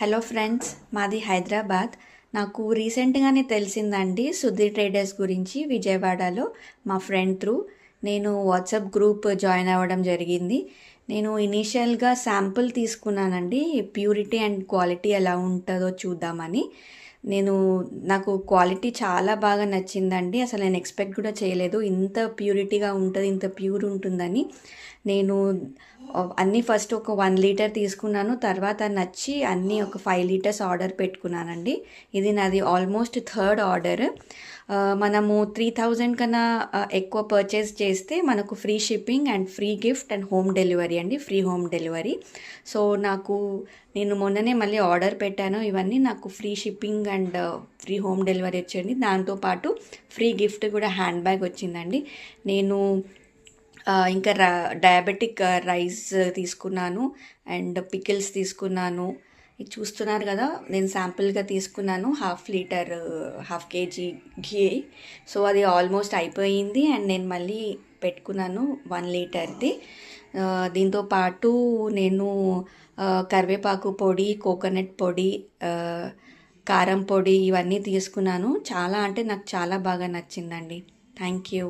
Hello friends, మాది హైదరాబాద్. నాకు రీసెంట్గానే తెలిసిందండి సుధీర్ ట్రేడర్స్ గురించి విజయవాడలో మా ఫ్రెండ్ త్రూ. నేను వాట్సాప్ గ్రూప్ జాయిన్ అవ్వడం జరిగింది. నేను ఇనీషియల్గా శాంపుల్ తీసుకున్నానండి, ప్యూరిటీ అండ్ క్వాలిటీ ఎలా ఉంటుందో చూద్దామని. నాకు క్వాలిటీ చాలా బాగా నచ్చిందండి. అసలు నేను ఎక్స్పెక్ట్ కూడా చేయలేదు ఇంత ప్యూరిటీగా ఉంటుంది, ఇంత ప్యూర్ ఉంటుందని. నేను అన్నీ ఫస్ట్ ఒక 1 లీటర్ తీసుకున్నాను. తర్వాత నచ్చి అన్నీ ఒక 5 లీటర్స్ ఆర్డర్ పెట్టుకున్నానండి. ఇది నాది ఆల్మోస్ట్ థర్డ్ ఆర్డర్. మనము 3000 కన్నా ఎక్కువ పర్చేస్ చేస్తే మనకు free shipping and free gift and home delivery అండి, ఫ్రీ హోమ్ డెలివరీ. సో నేను మొన్ననే మళ్ళీ ఆర్డర్ పెట్టాను. ఇవన్నీ నాకు free shipping and free home delivery వచ్చింది. దాంతోపాటు ఫ్రీ గిఫ్ట్ కూడా హ్యాండ్ బ్యాగ్ వచ్చిందండి. నేను ఇంకా డయాబెటిక్ రైస్ తీసుకున్నాను అండ్ పికిల్స్ తీసుకున్నాను. ఇది చూస్తున్నారు కదా, నేను శాంపుల్గా తీసుకున్నాను 1/2 లీటర్ 1/2 కేజీ ఘీ. సో అది ఆల్మోస్ట్ అయిపోయింది అండ్ నేను మళ్ళీ పెట్టుకున్నాను 1 లీటర్ది. దీంతోపాటు నేను కరివేపాకు పొడి, కోకోనట్ పొడి, కారం పొడి ఇవన్నీ తీసుకున్నాను. చాలా అంటే నాకు చాలా బాగా నచ్చిందండి. Thank you.